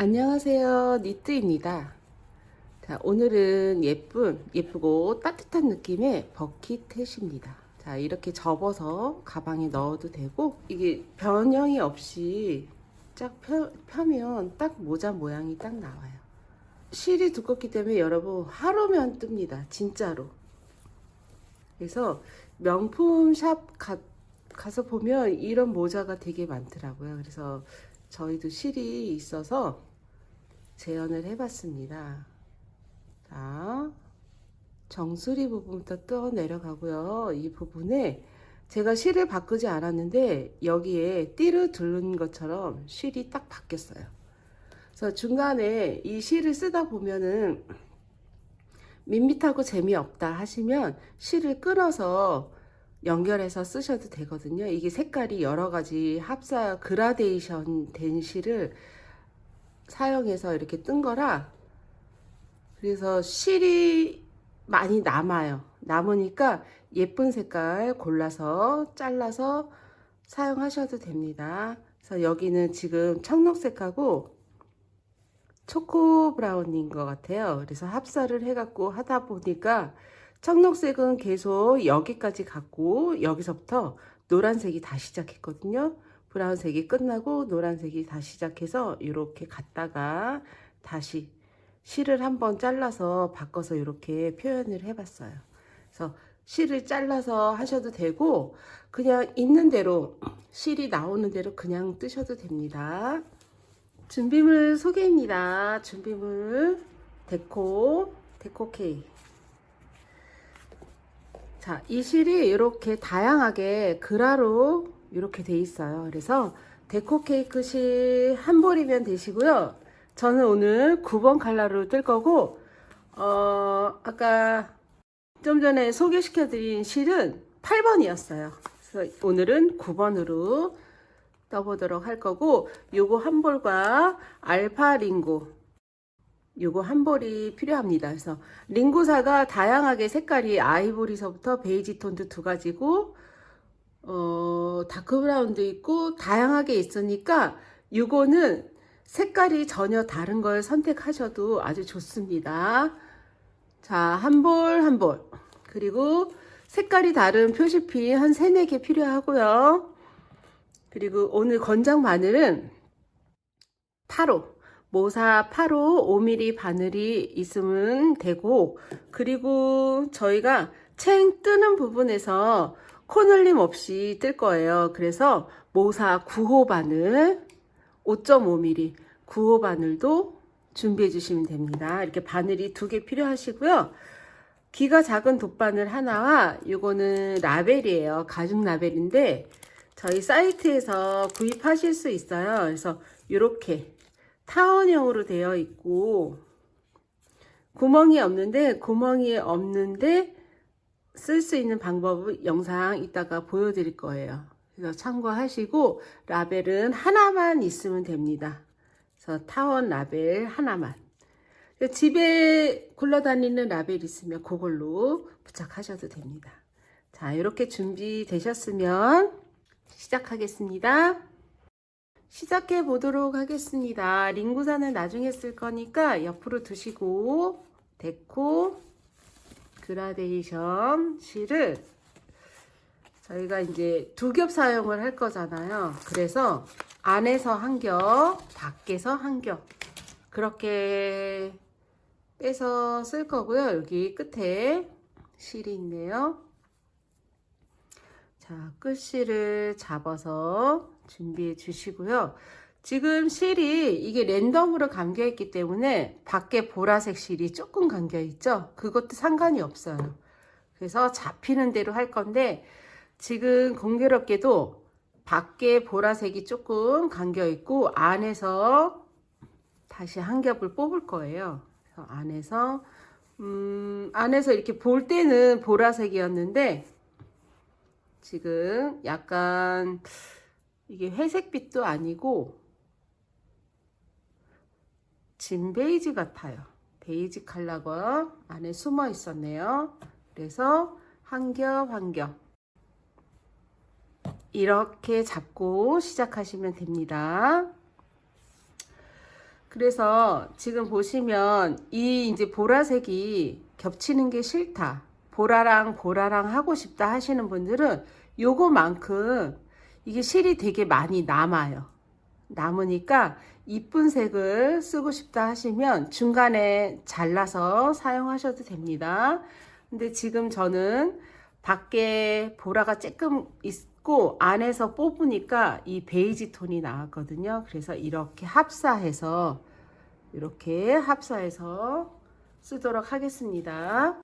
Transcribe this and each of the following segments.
안녕하세요. 니트입니다. 자, 오늘은 예쁘고 따뜻한 느낌의 버킷햇입니다. 자, 이렇게 접어서 가방에 넣어도 되고, 이게 변형이 없이 쫙 펴면 딱 모자 모양이 딱 나와요. 실이 두껍기 때문에 여러분 하루면 뜹니다. 진짜로. 그래서 명품 샵 가서 보면 이런 모자가 되게 많더라고요. 그래서 저희도 실이 있어서 재현을 해봤습니다. 자, 정수리 부분부터 또 내려가고요. 이 부분에 제가 실을 바꾸지 않았는데 여기에 띠를 두른 것처럼 실이 딱 바뀌었어요. 그래서 중간에 이 실을 쓰다 보면은 밋밋하고 재미없다 하시면 실을 끊어서 연결해서 쓰셔도 되거든요. 이게 색깔이 여러 가지 합사 그라데이션 된 실을 사용해서 이렇게 뜬 거라, 그래서 실이 많이 남아요. 남으니까 예쁜 색깔 골라서 잘라서 사용하셔도 됩니다. 그래서 여기는 지금 청록색하고 초코 브라운인 것 같아요. 그래서 합사를 해갖고 하다 보니까 청록색은 계속 여기까지 갔고, 여기서부터 노란색이 다시 시작했거든요. 브라운색이 끝나고 노란색이 다시 시작해서 이렇게 갔다가 다시 실을 한번 잘라서 바꿔서 이렇게 표현을 해봤어요. 그래서 실을 잘라서 하셔도 되고, 그냥 있는 대로 실이 나오는 대로 그냥 뜨셔도 됩니다. 준비물 소개입니다. 준비물 데코 케이크. 자, 이 실이 이렇게 다양하게 그라로 이렇게 돼 있어요. 그래서 데코 케이크 실 한 볼이면 되시고요. 저는 오늘 9번 컬러로 뜰 거고, 아까 좀 전에 소개시켜 드린 실은 8번이었어요. 그래서 오늘은 9번으로 떠보도록 할 거고, 요거 한 볼과 알파 링고, 요거 한 볼이 필요합니다. 그래서 링고사가 다양하게 색깔이 아이보리서부터 베이지 톤도 두 가지고, 다크 브라운도 있고 다양하게 있으니까 요거는 색깔이 전혀 다른 걸 선택하셔도 아주 좋습니다. 자, 한 볼 한 볼. 그리고 색깔이 다른 표시핀 한 3, 4개 필요하고요. 그리고 오늘 권장 바늘은 8호, 모사 8호 5mm 바늘이 있으면 되고, 그리고 저희가 챙 뜨는 부분에서 코늘림 없이 뜰 거예요. 그래서 모사 9호 바늘 5.5mm 9호 바늘도 준비해 주시면 됩니다. 이렇게 바늘이 2개 필요하시고요. 기가 작은 돗바늘 하나와 요거는 라벨이에요. 가죽 라벨인데 저희 사이트에서 구입하실 수 있어요. 그래서 이렇게 타원형으로 되어 있고 구멍이 없는데 쓸 수 있는 방법을 영상 이따가 보여드릴 거예요. 그래서 참고하시고 라벨은 하나만 있으면 됩니다. 그래서 타원 라벨 하나만. 집에 굴러다니는 라벨 있으면 그걸로 부착하셔도 됩니다. 자, 이렇게 준비되셨으면 시작하겠습니다. 시작해 보도록 하겠습니다. 링구사는 나중에 쓸 거니까 옆으로 두시고, 데코 그라데이션 실을 저희가 이제 2겹 사용을 할 거잖아요. 그래서 안에서 한 겹, 밖에서 한 겹, 그렇게 빼서 쓸 거고요. 여기 끝에 실이 있네요. 자, 끝실을 잡아서 준비해 주시고요. 지금 실이 이게 랜덤으로 감겨 있기 때문에 밖에 보라색 실이 조금 감겨 있죠. 그것도 상관이 없어요. 그래서 잡히는 대로 할 건데, 지금 공교롭게도 밖에 보라색이 조금 감겨 있고 안에서 다시 한 겹을 뽑을 거예요. 그래서 안에서 이렇게 볼 때는 보라색이었는데 지금 약간 이게 회색빛도 아니고 진 베이지 같아요. 베이지 컬러가 안에 숨어 있었네요. 그래서 한 겹 한 겹 이렇게 잡고 시작하시면 됩니다. 그래서 지금 보시면 이 이제 보라색이 겹치는 게 싫다. 보라랑 하고 싶다 하시는 분들은 요거만큼 이게 실이 되게 많이 남아요. 남으니까 이쁜 색을 쓰고 싶다 하시면 중간에 잘라서 사용하셔도 됩니다. 근데 지금 저는 밖에 보라가 조금 있고 안에서 뽑으니까 이 베이지 톤이 나왔거든요. 그래서 이렇게 합사해서 쓰도록 하겠습니다.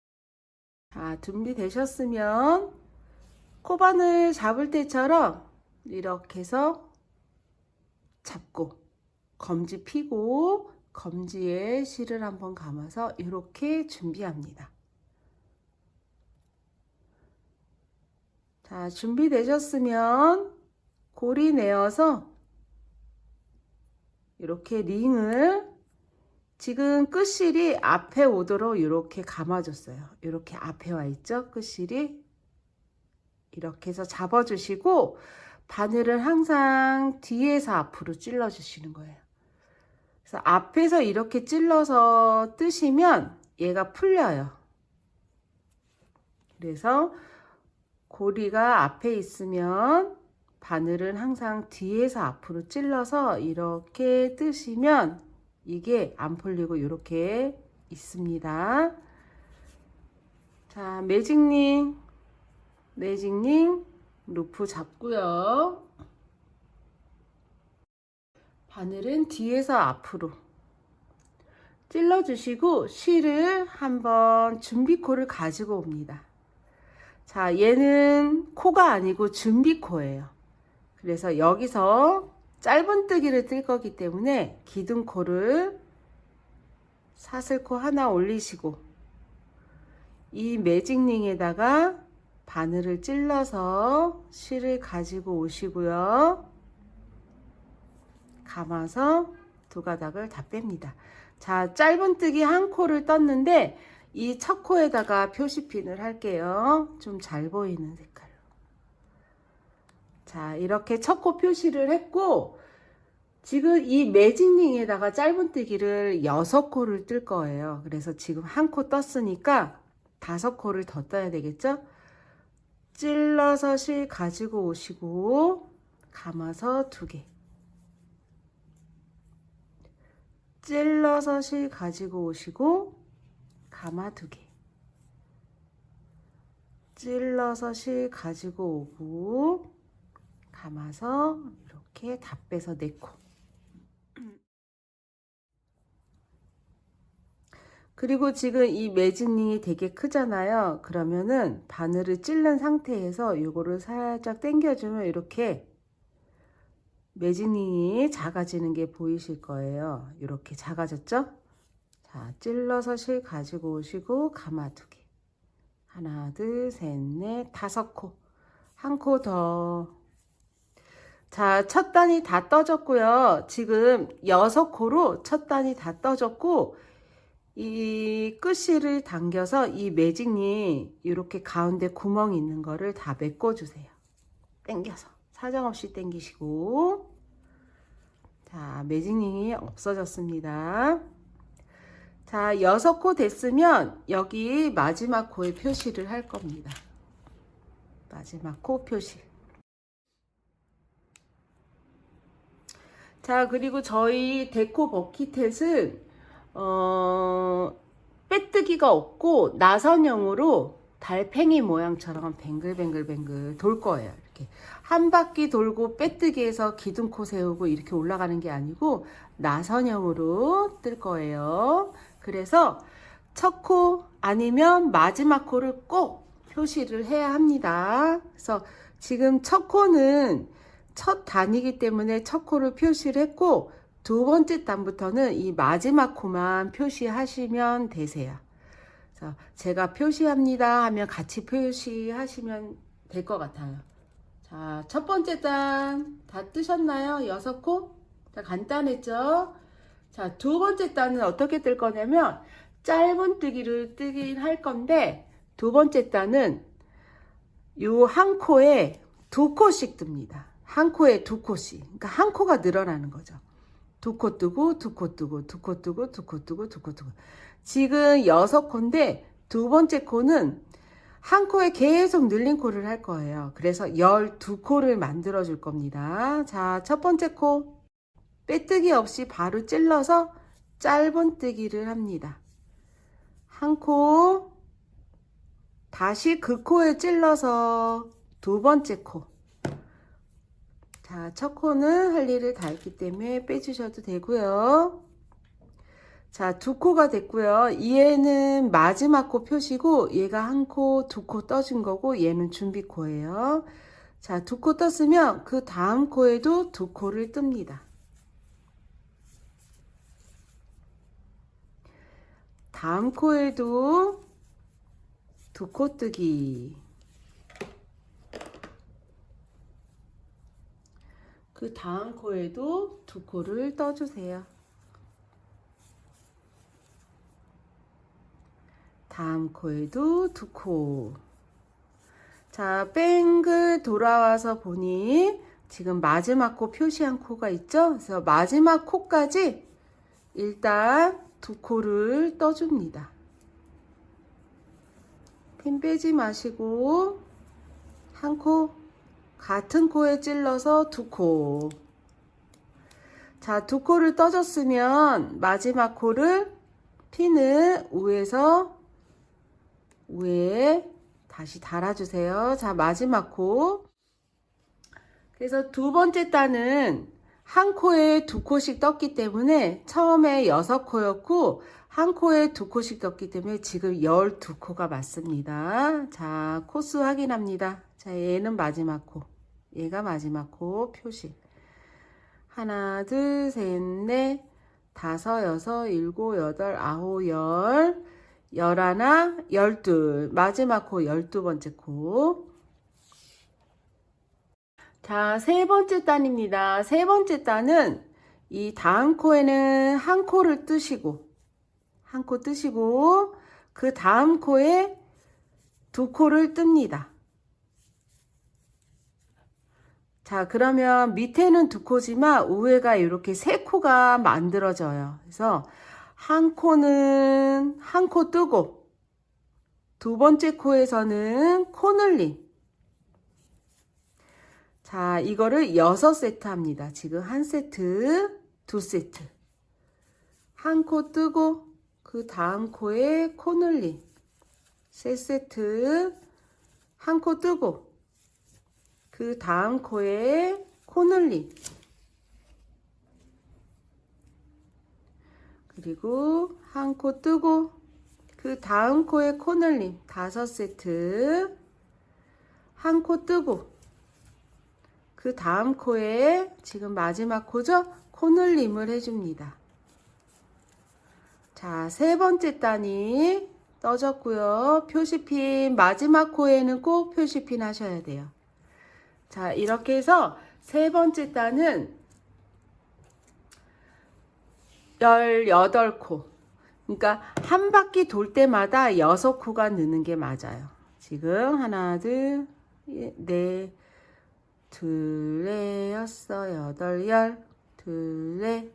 자, 준비되셨으면 코바늘 잡을 때처럼 이렇게 해서 잡고 검지 피고 검지에 실을 한번 감아서 이렇게 준비합니다. 자, 준비되셨으면 고리 내어서 이렇게 링을 지금 끝실이 앞에 오도록 이렇게 감아줬어요. 이렇게 앞에 와 있죠? 끝실이 이렇게 해서 잡아주시고 바늘을 항상 뒤에서 앞으로 찔러 주시는 거예요. 그래서 앞에서 이렇게 찔러서 뜨시면 얘가 풀려요. 그래서 고리가 앞에 있으면 바늘은 항상 뒤에서 앞으로 찔러서 이렇게 뜨시면 이게 안 풀리고 이렇게 있습니다. 자, 매직링 루프 잡고요. 바늘은 뒤에서 앞으로 찔러주시고 실을 한번 준비코를 가지고 옵니다. 자, 얘는 코가 아니고 준비코예요. 그래서 여기서 짧은뜨기를 뜰 거기 때문에 기둥코를 사슬코 하나 올리시고 이 매직링에다가 바늘을 찔러서 실을 가지고 오시고요. 감아서 두 가닥을 다 뺍니다. 자, 짧은뜨기 한 코를 떴는데 이 첫 코에다가 표시핀을 할게요. 좀 잘 보이는 색깔로. 자, 이렇게 첫 코 표시를 했고 지금 이 매직링에다가 짧은뜨기를 6코를 뜰 거예요. 그래서 지금 한 코 떴으니까 5코를 더 떠야 되겠죠? 찔러서 실 가지고 오시고 감아서 2개, 찔러서 실 가지고 오시고 감아 2개, 찔러서 실 가지고 오고 감아서 이렇게 다 빼서 4코. 그리고 지금 이 매직링이 되게 크잖아요. 그러면은 바늘을 찔른 상태에서 이거를 살짝 당겨주면 이렇게 매직링이 작아지는 게 보이실 거예요. 이렇게 작아졌죠? 자, 찔러서 실 가지고 오시고 감아 2개. 하나, 둘, 셋, 넷, 5코. 한 코 더. 자, 첫 단이 다 떠졌고요. 지금 6코로 첫 단이 다 떠졌고 이 끝실을 당겨서 이 매직링 이렇게 가운데 구멍이 있는 거를 다 메꿔 주세요. 당겨서 사정없이 당기시고 자, 매직링이 없어졌습니다. 자, 6코 됐으면 여기 마지막 코에 표시를 할 겁니다. 마지막 코 표시. 자, 그리고 저희 데코 버킷햇은 빼뜨기가 없고 나선형으로 달팽이 모양처럼 뱅글뱅글 돌 거예요. 이렇게 한 바퀴 돌고 빼뜨기해서 기둥코 세우고 이렇게 올라가는 게 아니고 나선형으로 뜰 거예요. 그래서 첫 코 아니면 마지막 코를 꼭 표시를 해야 합니다. 그래서 지금 첫 코는 첫 단이기 때문에 첫 코를 표시를 했고 두 번째 단부터는 이 마지막 코만 표시하시면 되세요. 그래서 제가 표시합니다 하면 같이 표시하시면 될 것 같아요. 자, 첫 번째 단 다 뜨셨나요? 6코? 자, 간단했죠? 자, 두 번째 단은 어떻게 뜰 거냐면 짧은 뜨기를 뜨긴 할 건데 두 번째 단은 요 한 코에 2코씩 뜹니다. 한 코에 2코씩. 그러니까 한 코가 늘어나는 거죠. 두 코 뜨고 두 코 뜨고 두 코 뜨고 두 코 뜨고 두 코 뜨고. 지금 6코인데 두 번째 코는 한 코에 계속 늘린 코를 할 거예요. 그래서 12코를 만들어 줄 겁니다. 자, 첫 번째 코 빼뜨기 없이 바로 찔러서 짧은뜨기를 합니다. 한 코, 다시 그 코에 찔러서 두 번째 코. 자, 첫 코는 할 일을 다 했기 때문에 빼주셔도 되고요. 자, 두 코가 됐고요. 얘는 마지막 코 표시고 얘가 한 코, 두 코 떠준 거고 얘는 준비 코예요. 자, 두 코 떴으면 그 다음 코에도 두 코를 뜹니다. 다음 코에도 두 코 뜨기. 그 다음 코에도 두 코를 떠주세요. 다음 코에도 두 코. 자, 뱅글 돌아와서 보니 지금 마지막 코 표시한 코가 있죠? 그래서 마지막 코까지 일단 두 코를 떠줍니다. 핀 빼지 마시고 한 코, 같은 코에 찔러서 두 코. 자, 두 코를 떠줬으면 마지막 코를 핀을 위에 다시 달아주세요. 자, 마지막 코. 그래서 두 번째 단은 한 코에 두 코씩 떴기 때문에 처음에 6코였고 한 코에 두 코씩 떴기 때문에 지금 12코가 맞습니다. 자, 코수 확인합니다. 자, 얘는 마지막 코. 얘가 마지막 코 표시. 하나, 둘, 셋, 넷, 다섯, 여섯, 일곱, 여덟, 아홉, 열, 열하나, 열둘. 마지막 코 12번째 코. 자, 세 번째 단입니다. 세 번째 단은 이 다음 코에는 한 코를 뜨시고, 한 코 뜨시고, 그 다음 코에 두 코를 뜹니다. 자, 그러면 밑에는 두 코지만 위에가 이렇게 세 코가 만들어져요. 그래서 한 코는 한 코 뜨고, 두 번째 코에서는 코 늘림. 자, 이거를 6세트 합니다. 지금 한 세트, 두 세트. 한 코 뜨고, 그 다음 코에 코 늘림. 세 세트. 한 코 뜨고, 그 다음 코에 코 늘림. 그리고 한 코 뜨고, 그 다음 코에 코 늘림. 5세트. 한 코 뜨고, 그 다음 코에 지금 마지막 코죠? 코 늘림을 해줍니다. 자, 세 번째 단이 떠졌고요. 표시핀 마지막 코에는 꼭 표시핀 하셔야 돼요. 자, 이렇게 해서 세 번째 단은 18코. 그러니까 한 바퀴 돌 때마다 6코가 느는 게 맞아요. 지금 하나, 둘, 넷, 둘, 넷, 여섯, 여덟, 열, 둘, 넷,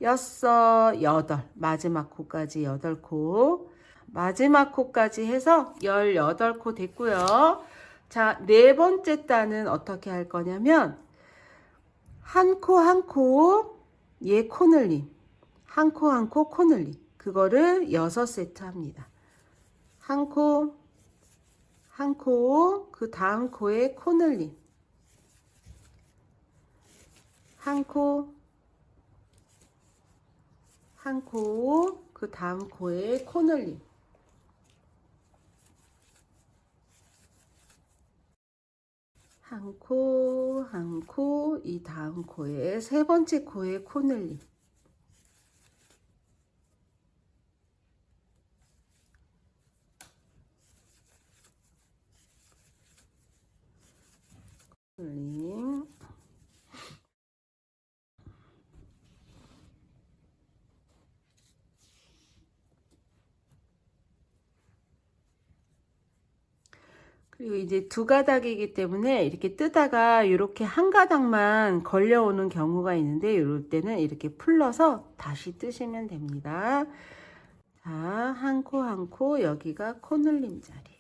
여섯, 여덟. 마지막 코까지 8코. 마지막 코까지 해서 18코 됐고요. 자, 네 번째 단은 어떻게 할 거냐면 한 코 한 코 얘 코 늘림. 한 코 한 코 코 늘림. 그거를 6세트 합니다. 한 코, 한 코, 그 다음 코에 코 늘림. 한 코, 한 코, 그 다음 코에 코 늘림. 한 코, 한 코, 이 다음 코에 세 번째 코에 코 늘림. 늘림. 그리고 이제 두 가닥이기 때문에 이렇게 뜨다가 이렇게 한 가닥만 걸려오는 경우가 있는데 이럴 때는 이렇게 풀러서 다시 뜨시면 됩니다. 자, 한 코 한 코 여기가 코늘림 자리.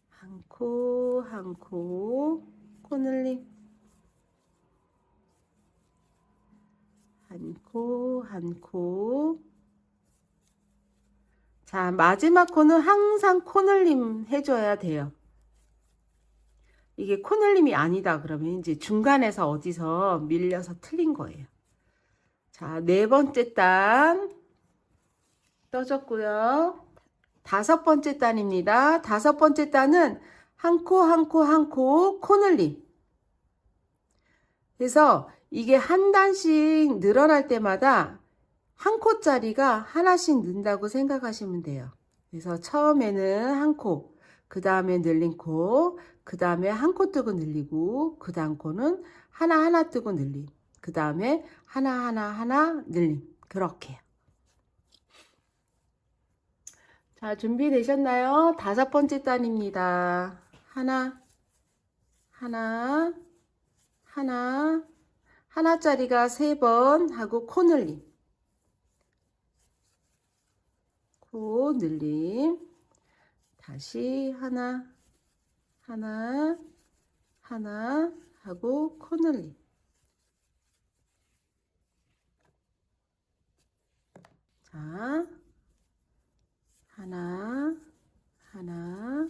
한 코 한 코 코늘림. 한 코 한 코. 자, 마지막 코는 항상 코늘림 해줘야 돼요. 이게 코늘림이 아니다 그러면 이제 중간에서 어디서 밀려서 틀린 거예요. 자, 네 번째 단 떠졌고요. 다섯 번째 단입니다. 다섯 번째 단은 한 코 한 코 한 코 코늘림. 그래서 이게 한 단씩 늘어날 때마다 한 코짜리가 하나씩 는다고 생각하시면 돼요. 그래서 처음에는 한 코, 그 다음에 늘린 코, 그 다음에 한 코 뜨고 늘리고, 그 다음 코는 하나하나 뜨고 늘림, 그 다음에 하나하나 늘림. 그렇게요. 자, 준비되셨나요? 다섯 번째 단입니다. 하나, 하나, 하나, 하나짜리가 세 번 하고 코늘림. 코 늘림. 다시 하나, 하나, 하나 하고 코늘림. 자, 하나, 하나,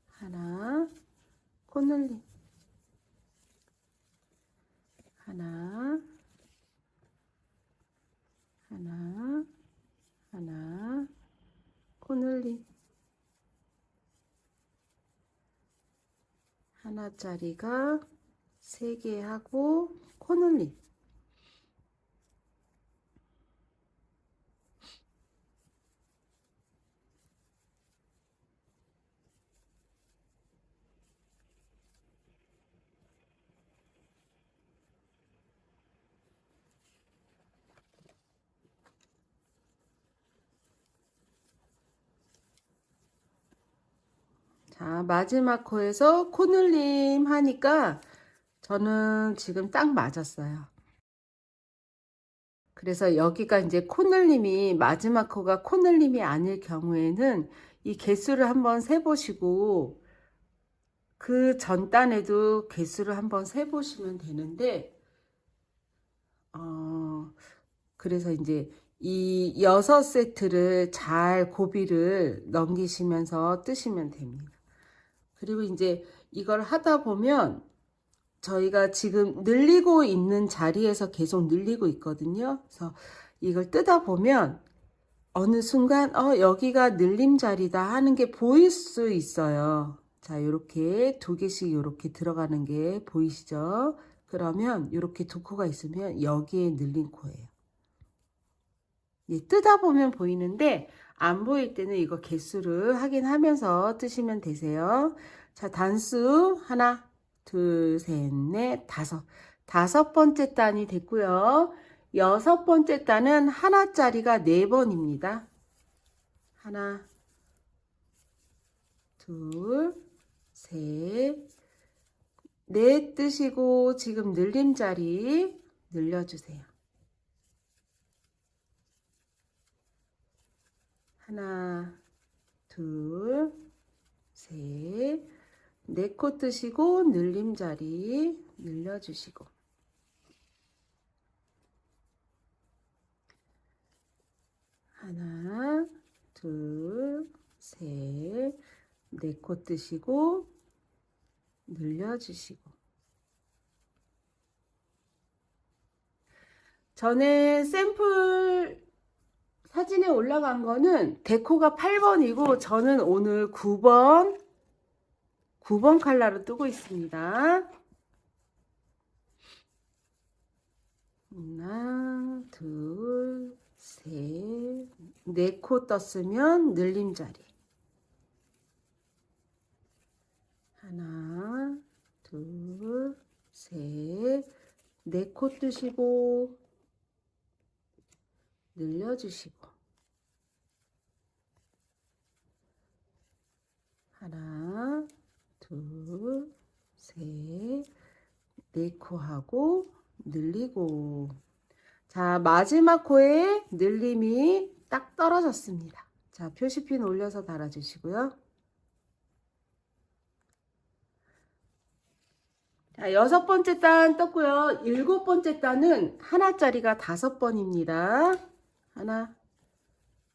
하나, 코늘림. 하나, 하나, 하나, 코늘림. 하나짜리가 3개 하고 코늘림. 자, 마지막 코에서 코늘림 하니까 저는 지금 딱 맞았어요. 그래서 여기가 이제 코늘림이 마지막 코가 코늘림이 아닐 경우에는 이 개수를 한번 세보시고 그 전 단에도 개수를 한번 세보시면 되는데 그래서 이제 이 6세트를 잘 고비를 넘기시면서 뜨시면 됩니다. 그리고 이제 이걸 하다 보면 저희가 지금 늘리고 있는 자리에서 계속 늘리고 있거든요. 그래서 이걸 뜨다 보면 어느 순간 여기가 늘림 자리다 하는 게 보일 수 있어요. 자, 요렇게 2개씩 요렇게 들어가는 게 보이시죠? 그러면 요렇게 2코가 있으면 여기에 늘린 코예요. 예, 뜨다 보면 보이는데 안 보일 때는 이거 개수를 확인하면서 뜨시면 되세요. 자, 단수 하나, 둘, 셋, 넷, 다섯. 5번째 단이 됐고요. 6번째 단은 하나짜리가 4번입니다. 하나, 둘, 셋, 넷 뜨시고 지금 늘림 자리 늘려주세요. 하나, 둘, 셋, 4코 뜨시고 늘림 자리 늘려주시고 하나, 둘, 셋, 4코 뜨시고 늘려주시고 전에 샘플 사진에 올라간 거는 데코가 8번이고 저는 오늘 9번 컬러로 뜨고 있습니다. 하나, 둘, 셋, 4코 떴으면 늘림 자리. 하나, 둘, 셋, 4코 뜨시고 늘려주시고 하나, 셋, 네 코 하고 늘리고. 자, 마지막 코에 늘림이 딱 떨어졌습니다. 자, 표시핀 올려서 달아주시고요. 자, 6번째 단 떴고요. 7번째 단은 하나짜리가 5번입니다. 하나,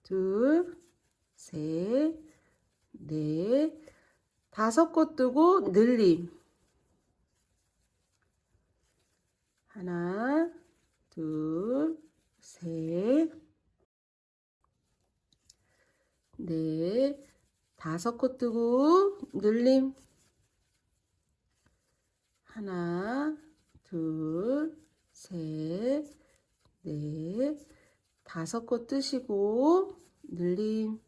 둘, 셋, 넷, 5코 뜨고 늘림. 하나, 둘, 셋, 넷, 5코 뜨고 늘림. 하나, 둘, 셋, 넷, 5코 뜨시고 늘림.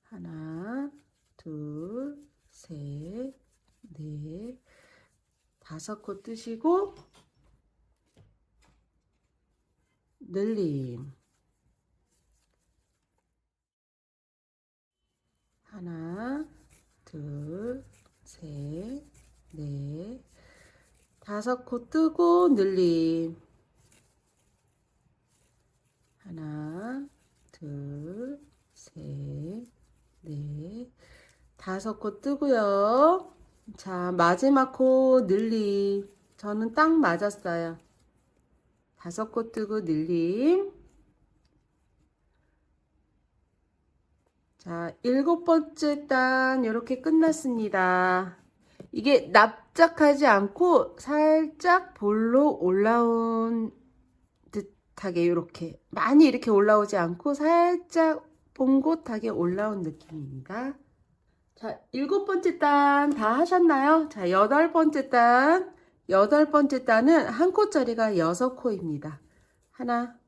하나, 둘, 셋, 넷, 5코 뜨시고 늘림. 하나, 둘, 셋, 넷, 5코 뜨고 늘림. 하나, 둘, 셋, 넷, 5코 뜨고요. 자, 마지막 코 늘림. 저는 딱 맞았어요. 5코 뜨고 늘림. 자, 7번째 단 이렇게 끝났습니다. 이게 납작하지 않고 살짝 볼로 올라온 듯하게 이렇게 많이 이렇게 올라오지 않고 살짝 봉긋하게 올라온 느낌입니다. 자, 7번째 단 다 하셨나요? 자, 8번째 단. 8번째 단은 한 코짜리가 6코입니다. 하나,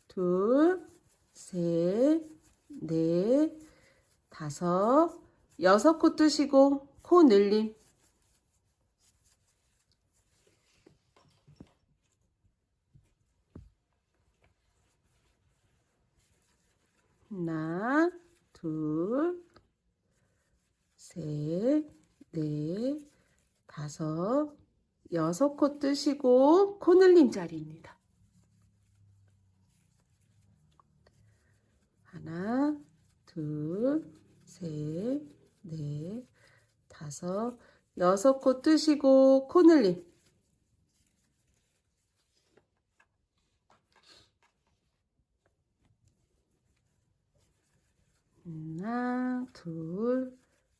둘, 셋, 넷, 5, 6코 뜨시고 코 늘림. 하나, 둘, 셋, 넷, 5, 6코 뜨시고 코 늘림 자리입니다. 하나, 둘, 셋, 넷, 5, 6코 뜨시고 코 늘림. 하나, 둘,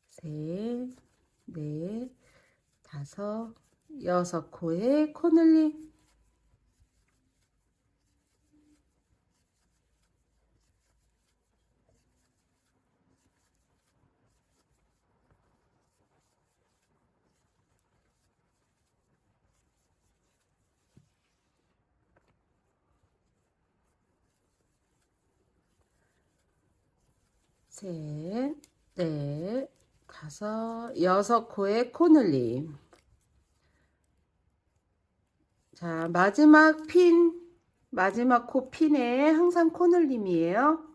셋, 넷, 5, 6코에 코 늘림. 셋, 넷, 5, 6코에 코 늘림. 자, 마지막 코 핀에 항상 코 늘림이에요.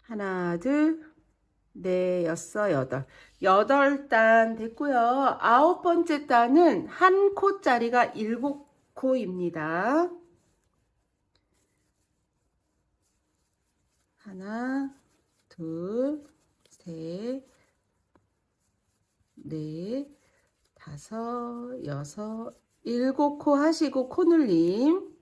하나, 둘, 넷, 6, 8. 8단 됐고요. 9번째 단은 한 코짜리가 7코입니다. 하나, 둘, 셋, 넷, 5, 6, 7코 하시고 코 늘림.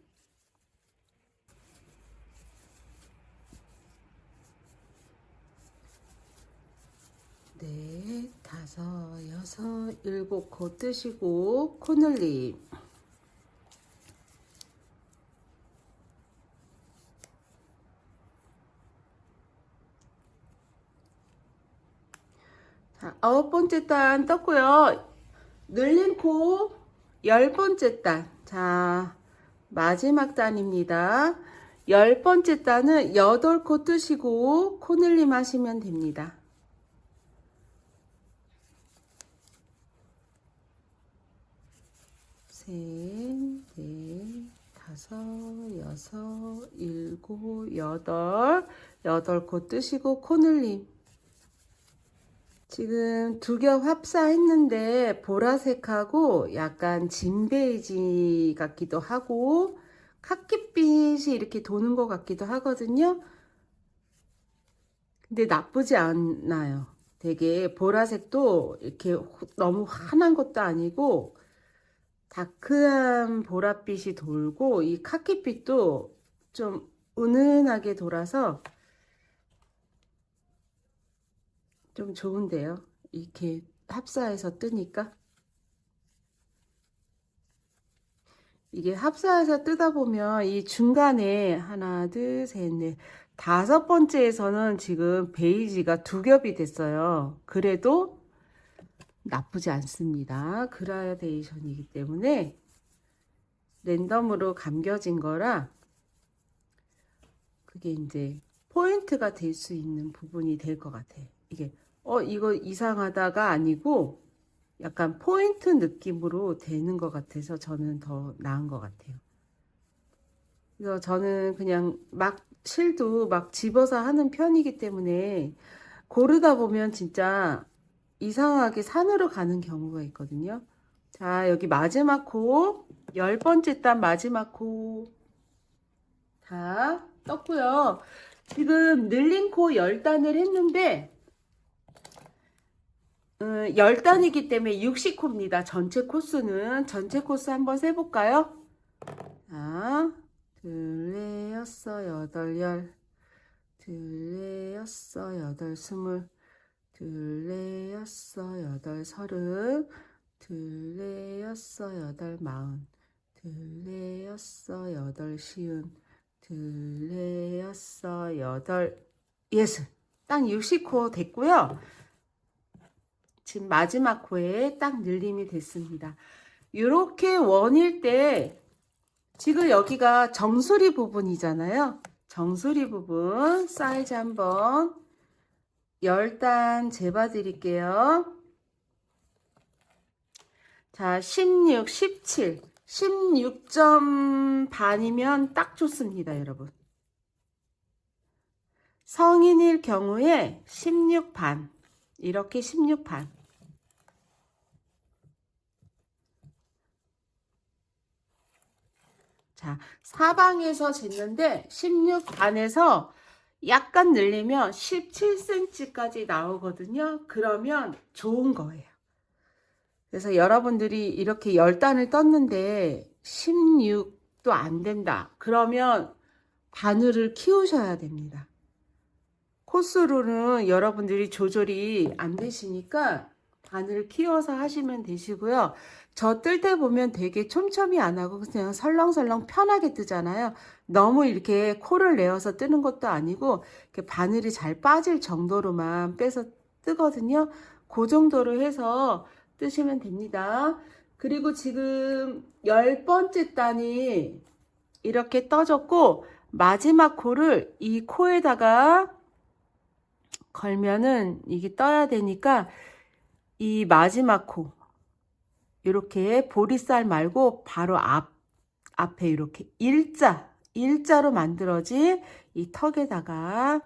넷, 5, 6, 7코 뜨시고 코 늘림. 자, 9번째 단 떴고요. 늘린 코 10번째 단. 자, 마지막 단입니다. 10번째 단은 8코 뜨시고 코 늘림 하시면 됩니다. 셋, 넷, 5, 6, 7, 8. 8코 뜨시고 코늘림. 지금 두 겹 합사했는데 보라색하고 약간 진베이지 같기도 하고 카키빛이 이렇게 도는 것 같기도 하거든요. 근데 나쁘지 않아요. 되게 보라색도 이렇게 너무 환한 것도 아니고 다크한 보랏빛이 돌고 이 카키빛도 좀 은은하게 돌아서 좀 좋은데요. 이렇게 합사해서 뜨니까. 이게 합사해서 뜨다 보면 이 중간에 하나, 둘, 셋, 넷, 5번째에서는 지금 베이지가 두 겹이 됐어요. 그래도 나쁘지 않습니다. 그라데이션이기 때문에 랜덤으로 감겨진 거라 그게 이제 포인트가 될 수 있는 부분이 될 것 같아요. 이게 이거 이상하다가 아니고 약간 포인트 느낌으로 되는 것 같아서 저는 더 나은 것 같아요. 그래서 저는 그냥 막 실도 막 집어서 하는 편이기 때문에 고르다 보면 진짜 이상하게 산으로 가는 경우가 있거든요. 자, 여기 마지막 코, 10번째 단 마지막 코 다 떴고요. 지금 늘린 코 10단을 했는데 10단이기 때문에 60코입니다. 전체 코수는. 전체 코수 한번 세볼까요? 자, 둘, 넷, 여섯, 여덟, 열. 둘, 넷, 여섯, 여덟, 스물. 둘, 넷, 여섯, 여덟, 서른. 둘, 넷, 여섯, 여덟, 마흔. 둘, 넷, 여섯, 여덟, 시운. 둘, 넷, 여섯, 여덟, 예순. 딱 60코 됐고요. 지금 마지막 코에 딱 늘림이 됐습니다. 이렇게 원일 때 지금 여기가 정수리 부분이잖아요. 정수리 부분 사이즈 한번 10단 재봐 드릴게요. 자, 16, 17, 16점 반이면 딱 좋습니다, 여러분. 성인일 경우에 16 반, 이렇게 16 반. 자, 사방에서 쟀는데 16 반에서 약간 늘리면 17cm까지 나오거든요. 그러면 좋은 거예요. 그래서 여러분들이 이렇게 10단을 떴는데 16도 안 된다. 그러면 바늘을 키우셔야 됩니다. 코스로는 여러분들이 조절이 안 되시니까 바늘을 키워서 하시면 되시고요. 저 뜰 때 보면 되게 촘촘히 안 하고 그냥 설렁설렁 편하게 뜨잖아요. 너무 이렇게 코를 내어서 뜨는 것도 아니고 이렇게 바늘이 잘 빠질 정도로만 빼서 뜨거든요. 그 정도로 해서 뜨시면 됩니다. 그리고 지금 10번째 단이 이렇게 떠졌고 마지막 코를 이 코에다가 걸면은 이게 떠야 되니까 이 마지막 코 이렇게 보리쌀 말고 바로 앞에 이렇게 일자로 만들어진 이 턱에다가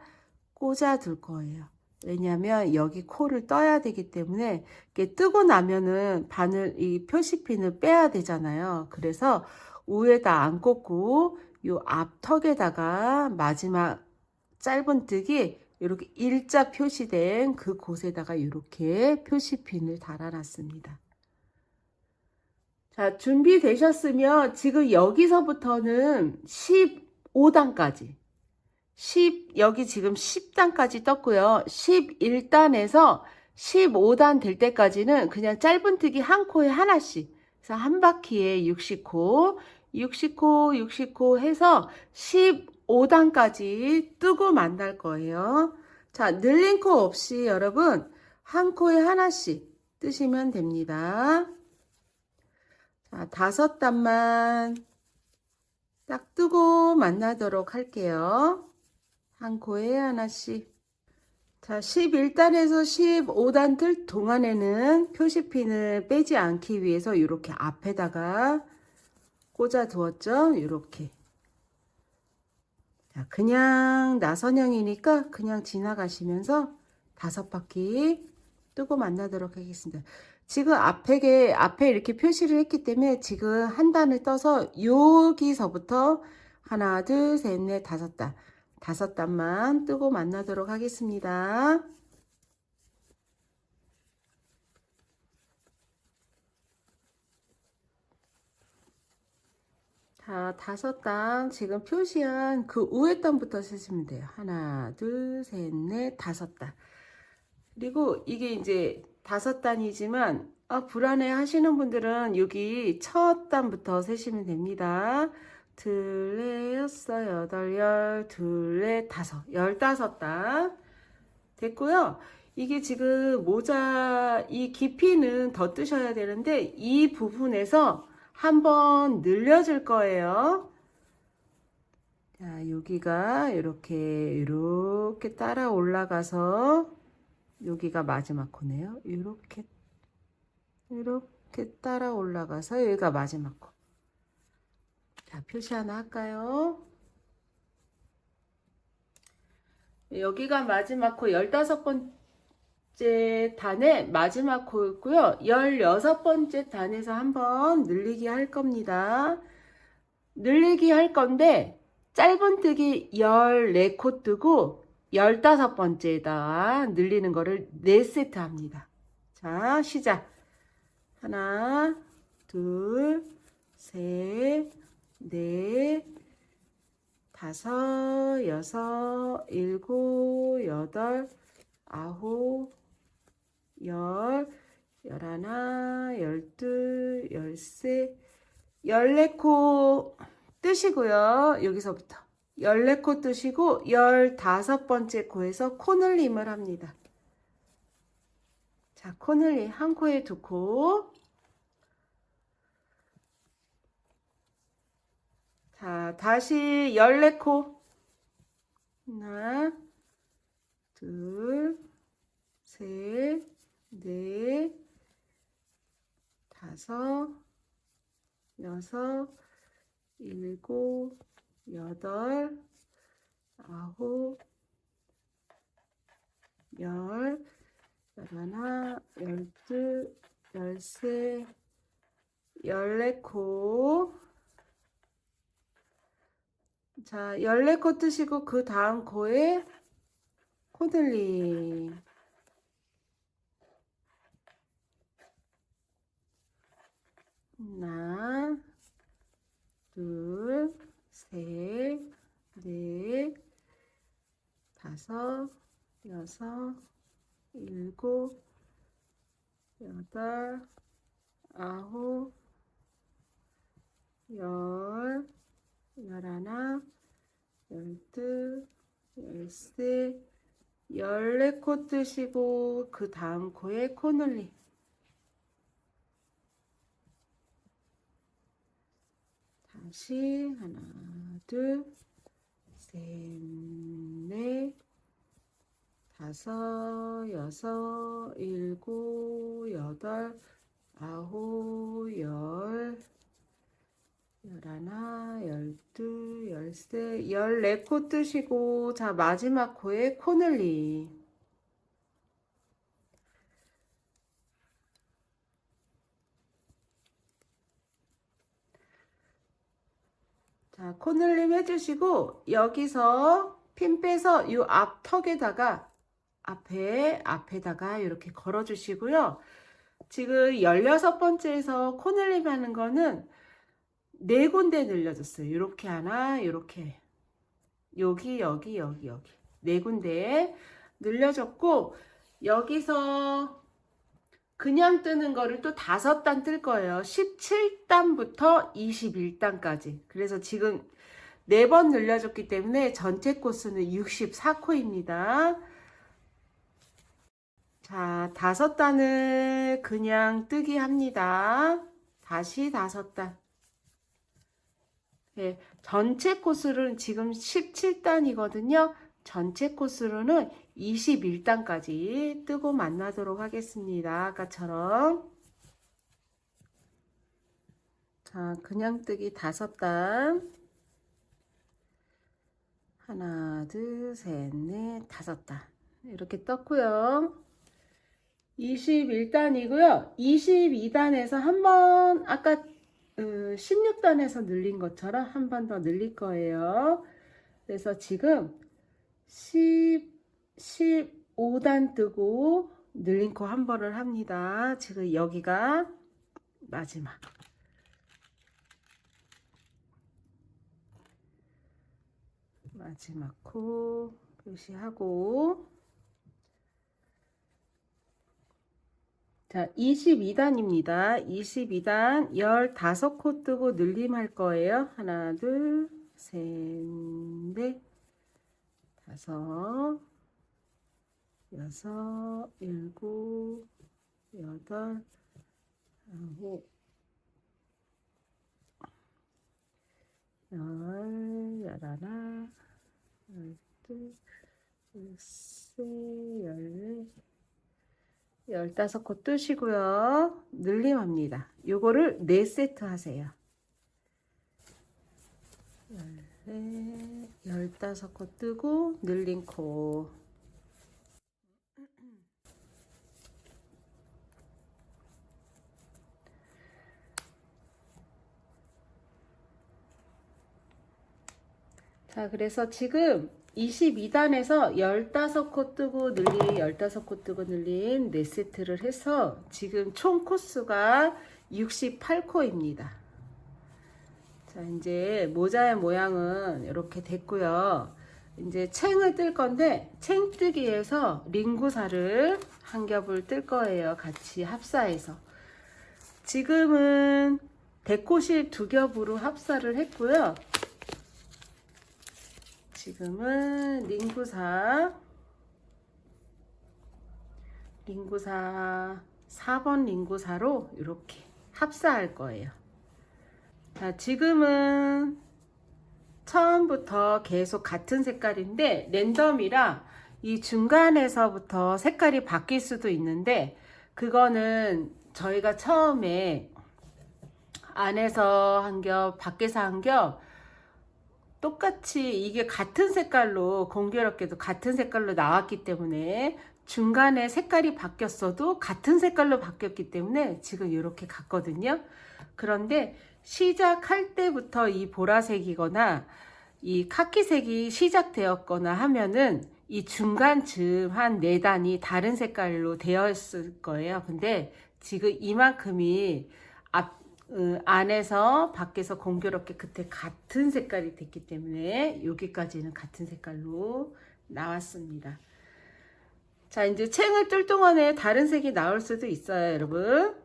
꽂아 둘 거예요. 왜냐하면 여기 코를 떠야 되기 때문에 이렇게 뜨고 나면은 바늘 이 표시핀을 빼야 되잖아요. 그래서 위에다 안 꽂고 요 앞턱에다가 마지막 짧은뜨기 이렇게 일자 표시된 그 곳에다가 이렇게 표시핀을 달아놨습니다. 자, 준비되셨으면 지금 여기서부터는 15단까지 여기 지금 10단까지 떴고요. 11단에서 15단 될 때까지는 그냥 짧은뜨기 한 코에 하나씩. 그래서 한 바퀴에 60코, 60코, 60코 해서 15단까지 뜨고 만날 거예요. 자, 늘린 코 없이 여러분 한 코에 하나씩 뜨시면 됩니다. 자, 5단만 딱 뜨고 만나도록 할게요. 한 코에 하나씩. 자, 11단에서 15단 뜰 동안에는 표시핀을 빼지 않기 위해서 이렇게 앞에다가 꽂아 두었죠. 이렇게. 자, 자, 그냥 나선형이니까 그냥 지나가시면서 5바퀴 뜨고 만나도록 하겠습니다. 지금 앞에 이렇게 표시를 했기 때문에 지금 한 단을 떠서 여기서부터 하나, 둘, 셋, 넷, 5단. 5단만 뜨고 만나도록 하겠습니다. 자, 5단 지금 표시한 그 위에 단부터 세시면 돼요. 하나, 둘, 셋, 넷, 5단. 그리고 이게 이제 5단이지만 불안해 하시는 분들은 여기 첫 단부터 세시면 됩니다. 둘, 넷, 여섯, 여덟, 열, 둘, 넷, 다섯, 15단 됐고요. 이게 지금 모자 이 깊이는 더 뜨셔야 되는데 이 부분에서 한번 늘려줄 거예요. 자, 여기가 이렇게 따라 올라가서 여기가 마지막 코네요. 이렇게 따라 올라가서 여기가 마지막 코. 자, 표시 하나 할까요? 여기가 마지막 코 15번째 단의 마지막 코였고요. 16번째 단에서 한번 늘리기 할 겁니다. 늘리기 할 건데 짧은뜨기 14코 뜨고 15번째에다가 늘리는 거를 4세트 합니다. 자, 시작. 하나, 둘, 셋, 넷, 5, 6, 7, 8, 9, 10, 11, 12, 13, 14코 뜨시고요. 여기서부터 14코 뜨시고 15번째 코에서 코늘림을 합니다. 자, 코늘림 한 코에 2코. 자, 다시 14코. 하나, 둘, 셋, 넷, 5, 6, 7, 8, 9, 10, 11, 12, 13, 14코. 자, 14코 뜨시고 그 다음 코에 코들림. 하나, 둘, 셋, 넷, 5, 6, 7, 8, 9, 10, 11, 12, 13, 14코 뜨시고 그 다음 코에 코늘림. 다시 하나, 둘, 셋, 넷, 5, 6, 7, 8, 9, 10, 11, 12, 13, 14코 뜨시고 자, 마지막 코에 코늘림. 자, 코늘림 해주시고 여기서 핀 빼서 이 앞턱에다가 앞에다가 이렇게 걸어 주시고요. 지금 16번째에서 코늘림 하는 거는 4군데 늘려줬어요. 이렇게 하나, 이렇게 여기 4군데 늘려줬고 여기서 그냥 뜨는 거를 또 5단 뜰 거예요. 17단부터 21단까지. 그래서 지금 4번 늘려줬기 때문에 전체 코스는 64코입니다. 자, 5단을 그냥 뜨기 합니다. 다시 5단. 네, 전체 코스로는 지금 17단이거든요. 전체 코스로는 21단까지 뜨고 만나도록 하겠습니다. 아까처럼. 자, 그냥 뜨기 5단. 하나, 둘, 셋, 넷, 다섯 단. 이렇게 떴고요. 21단이고요. 22단에서 한번 아까 16단에서 늘린 것처럼 한 번 더 늘릴 거예요. 그래서 지금 15단 뜨고 늘린 코 한 번을 합니다. 지금 여기가 마지막 코 표시하고, 자, 22단입니다. 22단 15코 뜨고 늘림 할 거예요. 하나, 둘, 셋, 넷, 다섯, 여섯, 일곱, 여덟, 아홉, 열, 열하나, 열둘, 열세, 열네, 15코 뜨시고요. 늘림합니다. 요거를 4세트 하세요. 15코 뜨고 늘린 코. 자, 그래서 지금 22단에서 15코 뜨고 늘린, 15코 뜨고 늘린 4세트를 해서 지금 총 코수가 68코입니다. 자, 이제 모자의 모양은 이렇게 됐고요. 이제 챙을 뜰 건데, 챙 뜨기에서 링구사를 한 겹을 뜰 거예요. 같이 합사해서. 지금은 데코실 2겹으로 합사를 했고요. 지금은 링구사 4번 링구사로 이렇게 합사할 거예요. 자, 지금은 처음부터 계속 같은 색깔인데 랜덤이라 이 중간에서부터 색깔이 바뀔 수도 있는데, 그거는 저희가 처음에 안에서 한 겹, 밖에서 한 겹 똑같이 이게 같은 색깔로, 공교롭게도 같은 색깔로 나왔기 때문에 중간에 색깔이 바뀌었어도 같은 색깔로 바뀌었기 때문에 지금 이렇게 갔거든요. 그런데 시작할 때부터 이 보라색이거나 이 카키색이 시작되었거나 하면은 이 중간쯤 한 4단이 다른 색깔로 되어 있을 거예요. 근데 지금 이만큼이 안에서 밖에서 공교롭게 그때 같은 색깔이 됐기 때문에 여기까지는 같은 색깔로 나왔습니다. 자, 이제 챙을 뜰 동안에 다른 색이 나올 수도 있어요, 여러분.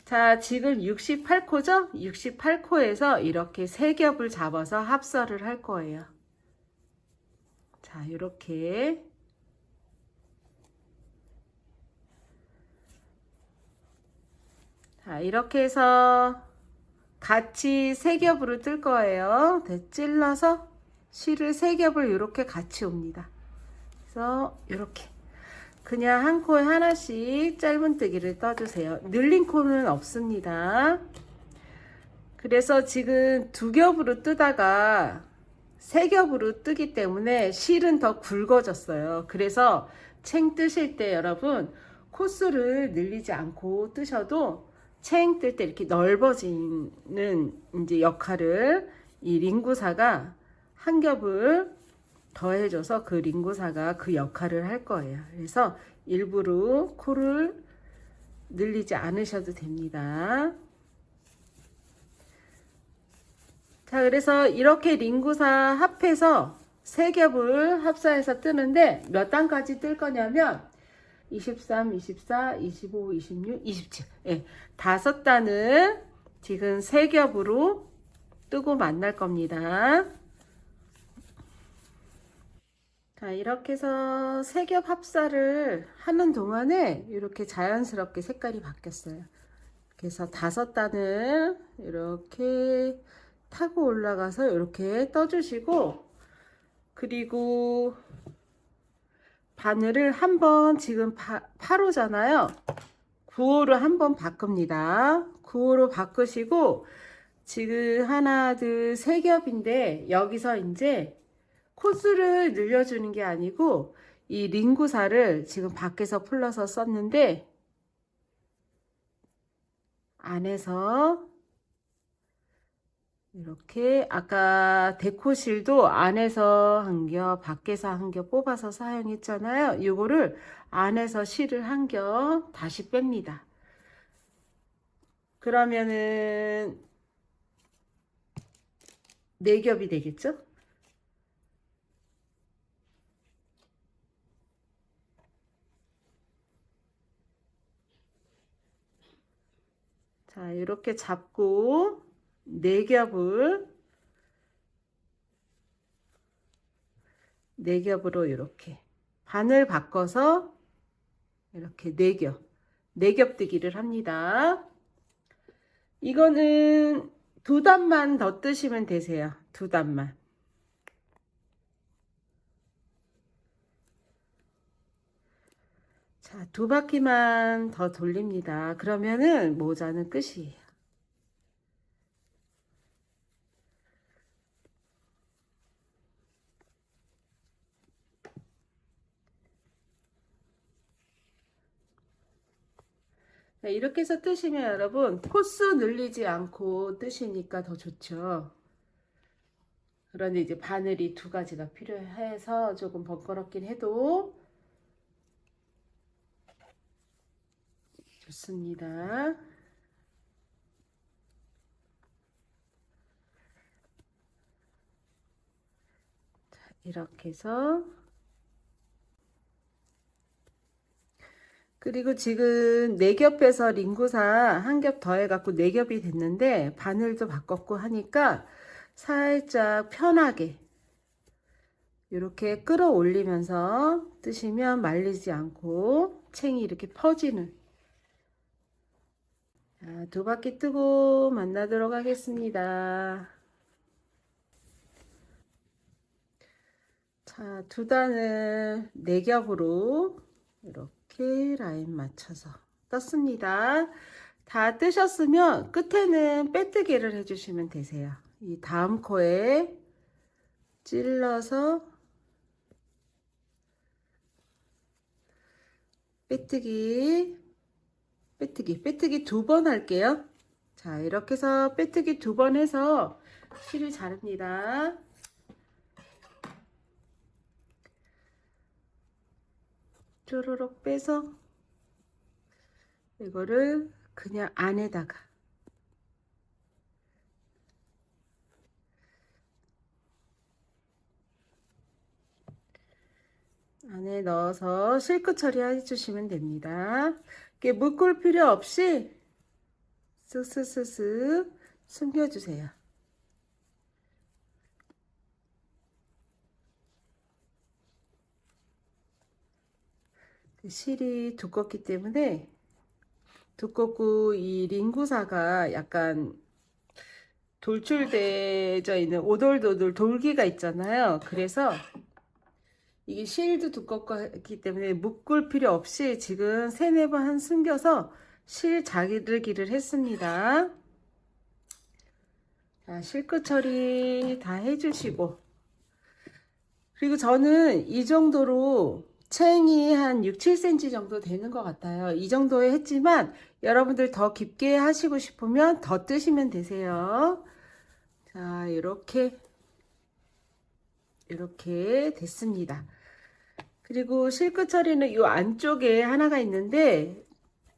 자, 지금 68코죠? 68코에서 이렇게 3겹을 잡아서 합설을 할 거예요. 자, 이렇게. 자, 이렇게 해서 같이 3겹으로 뜰 거예요. 찔러서 실을 3겹을 이렇게 같이 옵니다. 그래서 이렇게 그냥 한 코에 하나씩 짧은뜨기를 떠주세요. 늘린 코는 없습니다. 그래서 지금 2겹으로 뜨다가 3겹으로 뜨기 때문에 실은 더 굵어졌어요. 그래서 챙 뜨실 때 여러분 코수를 늘리지 않고 뜨셔도 챙 뜰 때 이렇게 넓어지는 이제 역할을 이 링구사가 한 겹을 더해줘서 그 링구사가 그 역할을 할 거예요. 그래서 일부러 코를 늘리지 않으셔도 됩니다. 자, 그래서 이렇게 링구사 합해서 3겹을 합사해서 뜨는데 몇 단까지 뜰 거냐면 23, 24, 25, 26, 27. 예, 5단을 지금 3겹으로 뜨고 만날 겁니다. 자, 이렇게 해서 3겹 합사를 하는 동안에 이렇게 자연스럽게 색깔이 바뀌었어요. 그래서 5단을 이렇게 타고 올라가서 이렇게 떠주시고, 그리고 바늘을 한번 지금 8호잖아요. 9호로 한번 바꿉니다. 9호로 바꾸시고 지금 하나, 둘, 3겹인데 여기서 이제 코스를 늘려주는 게 아니고 이 링구사를 지금 밖에서 풀러서 썼는데 안에서 이렇게 아까 데코실도 안에서 한 겹 밖에서 한 겹 뽑아서 사용했잖아요. 이거를 안에서 실을 한 겹 다시 뺍니다. 그러면은 4겹이 되겠죠? 자, 이렇게 잡고 4겹을 4겹으로 이렇게 반을 바꿔서 이렇게 4겹 4겹 뜨기를 합니다. 이거는 2단만 더 뜨시면 되세요. 2단만. 자, 2바퀴만 더 돌립니다. 그러면은 모자는 끝이에요. 자, 이렇게 해서 뜨시면 여러분 코스 늘리지 않고 뜨시니까 더 좋죠. 그런데 이제 바늘이 2가지가 필요해서 조금 번거롭긴 해도 좋습니다. 자, 이렇게 해서 그리고 지금 4겹 빼서 링구사 한 겹 더 해갖고 4겹이 됐는데 바늘도 바꿨고 하니까 살짝 편하게 이렇게 끌어올리면서 뜨시면 말리지 않고 챙이 이렇게 퍼지는. 자, 2바퀴 뜨고 만나도록 하겠습니다. 자, 2단을 4겹으로 이렇게 라인 맞춰서 떴습니다. 다 뜨셨으면 끝에는 빼뜨기를 해주시면 되세요. 이 다음 코에 찔러서 빼뜨기 2번 할게요. 자, 이렇게 해서 빼뜨기 2번 해서 실을 자릅니다. 쪼르륵 빼서 이거를 그냥 안에다가 안에 넣어서 실끝 처리해 주시면 됩니다. 이렇게 묶을 필요 없이 쓱쓱쓱쓱 숨겨주세요. 실이 두껍기 때문에 두껍고 이 링구사가 약간 돌출되어 있는 오돌도돌 돌기가 있잖아요. 그래서 이게 실도 두껍기 때문에 묶을 필요 없이 지금 3-4번 숨겨서 실 자르기를 했습니다. 자, 실끝 처리 다 해주시고 그리고 저는 이 정도로 챙이 한 6-7cm 정도 되는 것 같아요. 이 정도에 했지만 여러분들 더 깊게 하시고 싶으면 더 뜨시면 되세요. 자, 이렇게 됐습니다. 그리고 실끝 처리는 이 안쪽에 하나가 있는데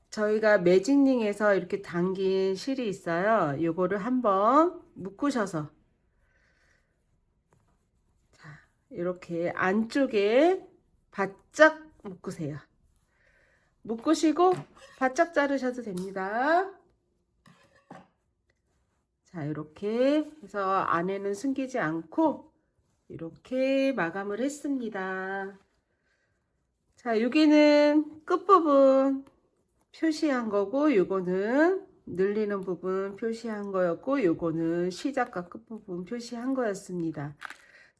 저희가 매직링에서 이렇게 당긴 실이 있어요. 요거를 한번 묶으셔서 자, 이렇게 안쪽에 바짝 묶으세요. 묶으시고 바짝 자르셔도 됩니다. 자, 이렇게 해서 안에는 숨기지 않고 이렇게 마감을 했습니다. 자, 여기는 끝부분 표시한 거고 요거는 늘리는 부분 표시한 거였고 요거는 시작과 끝부분 표시한 거였습니다.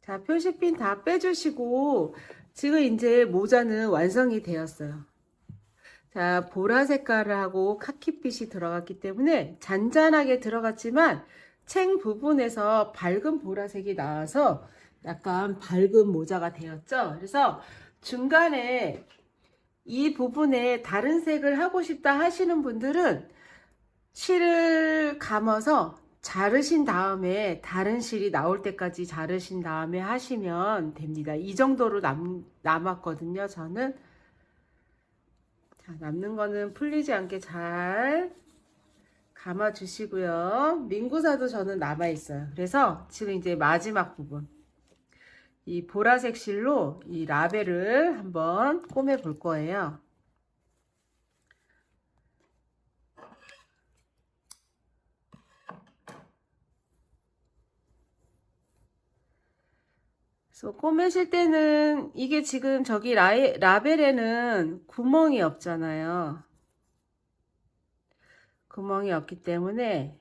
자, 표시핀 다 빼주시고 지금 이제 모자는 완성이 되었어요. 자, 보라 색깔을 하고 카키빛이 들어갔기 때문에 잔잔하게 들어갔지만 챙 부분에서 밝은 보라색이 나와서 약간 밝은 모자가 되었죠. 그래서 중간에 이 부분에 다른 색을 하고 싶다 하시는 분들은 실을 감아서 자르신 다음에 다른 실이 나올 때까지 자르신 다음에 하시면 됩니다. 이 정도로 남았거든요. 저는. 자, 남는 거는 풀리지 않게 잘 감아 주시고요. 민구사도 저는 남아 있어요. 그래서 지금 이제 마지막 부분, 이 보라색 실로 이 라벨을 한번 꼬매 볼 거예요. 그래서 꼬매실 때는 이게 지금 저기 라벨에는 구멍이 없잖아요. 구멍이 없기 때문에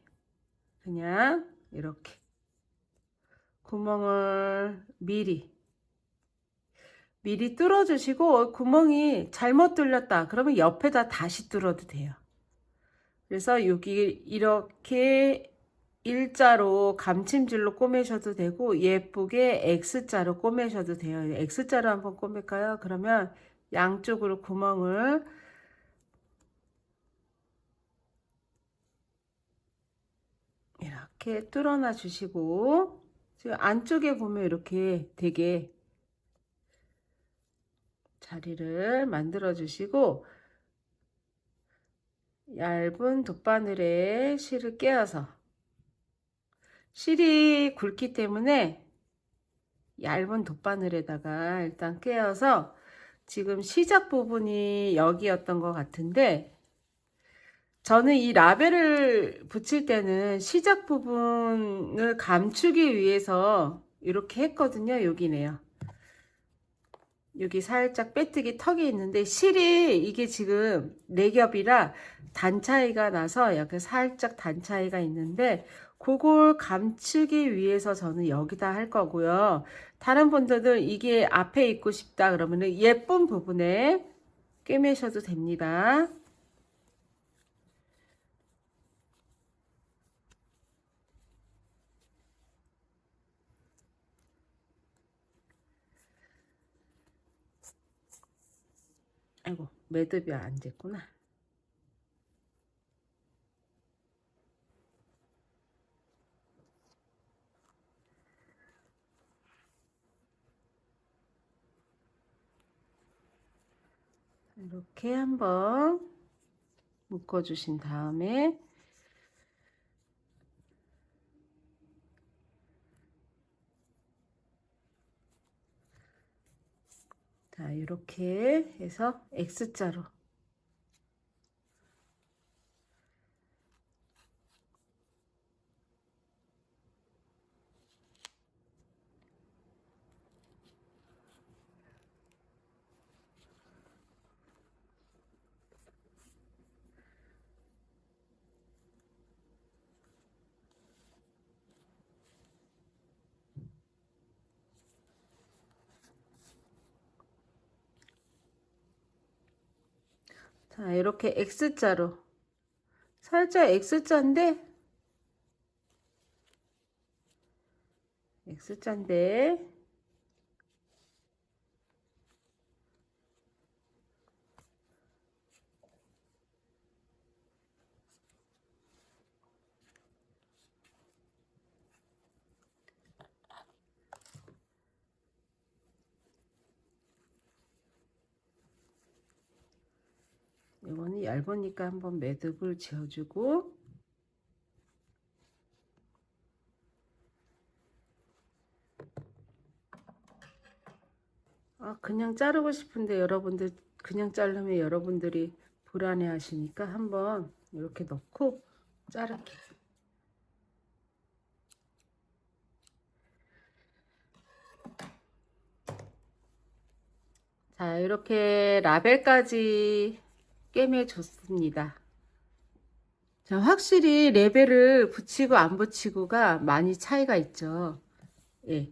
그냥 이렇게 구멍을 미리 뚫어 주시고, 구멍이 잘못 뚫렸다 그러면 옆에다 다시 뚫어도 돼요. 그래서 여기 이렇게 일자로 감침질로 꼬매셔도 되고 예쁘게 X자로 꼬매셔도 돼요. X자로 한번 꼬맬까요? 그러면 양쪽으로 구멍을 이렇게 뚫어놔 주시고, 지금 안쪽에 보면 이렇게 되게 자리를 만들어 주시고, 얇은 돗바늘에 실을 깨어서, 실이 굵기 때문에 얇은 돗바늘에다가 일단 깨어서, 지금 시작 부분이 여기였던 것 같은데, 저는 이 라벨을 붙일 때는 시작 부분을 감추기 위해서 이렇게 했거든요. 여기네요. 여기 살짝 빼뜨기 턱이 있는데 실이 이게 지금 4겹이라 단 차이가 나서 약간 살짝 단 차이가 있는데, 그걸 감추기 위해서 저는 여기다 할 거고요. 다른 분들은 이게 앞에 있고 싶다 그러면 예쁜 부분에 꿰매셔도 됩니다. 아이고, 매듭이 안 됐구나. 이렇게 한번 묶어주신 다음에, 자, 이렇게 해서 X자로 자, 이렇게 X자로 살짝 X자인데 이거는 얇으니까 한번 매듭을 지어주고, 그냥 자르고 싶은데 여러분들 그냥 자르면 여러분들이 불안해 하시니까 한번 이렇게 넣고 자를게요. 자, 이렇게 라벨까지 꿰매 줬습니다. 자, 확실히 레벨을 붙이고 안 붙이고가 많이 차이가 있죠. 예.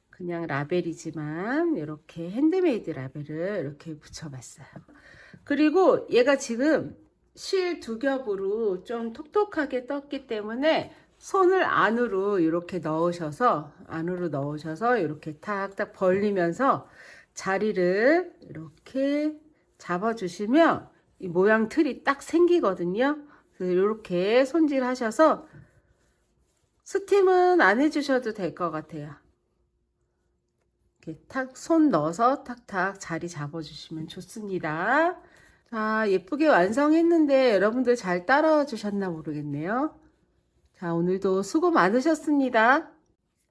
그냥 라벨이지만 이렇게 핸드메이드 라벨을 이렇게 붙여봤어요. 그리고 얘가 지금 실 2겹으로 좀 톡톡하게 떴기 때문에 손을 안으로 이렇게 넣으셔서 이렇게 탁탁 벌리면서 자리를 이렇게 잡아주시면 이 모양 틀이 딱 생기거든요. 그래서 이렇게 손질하셔서 스팀은 안 해주셔도 될 것 같아요. 이렇게 탁 손 넣어서 탁탁 자리 잡아주시면 좋습니다. 자, 예쁘게 완성했는데 여러분들 잘 따라와 주셨나 모르겠네요. 자, 오늘도 수고 많으셨습니다.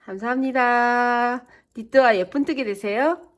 감사합니다. 니트와 예쁜 뜨기 되세요.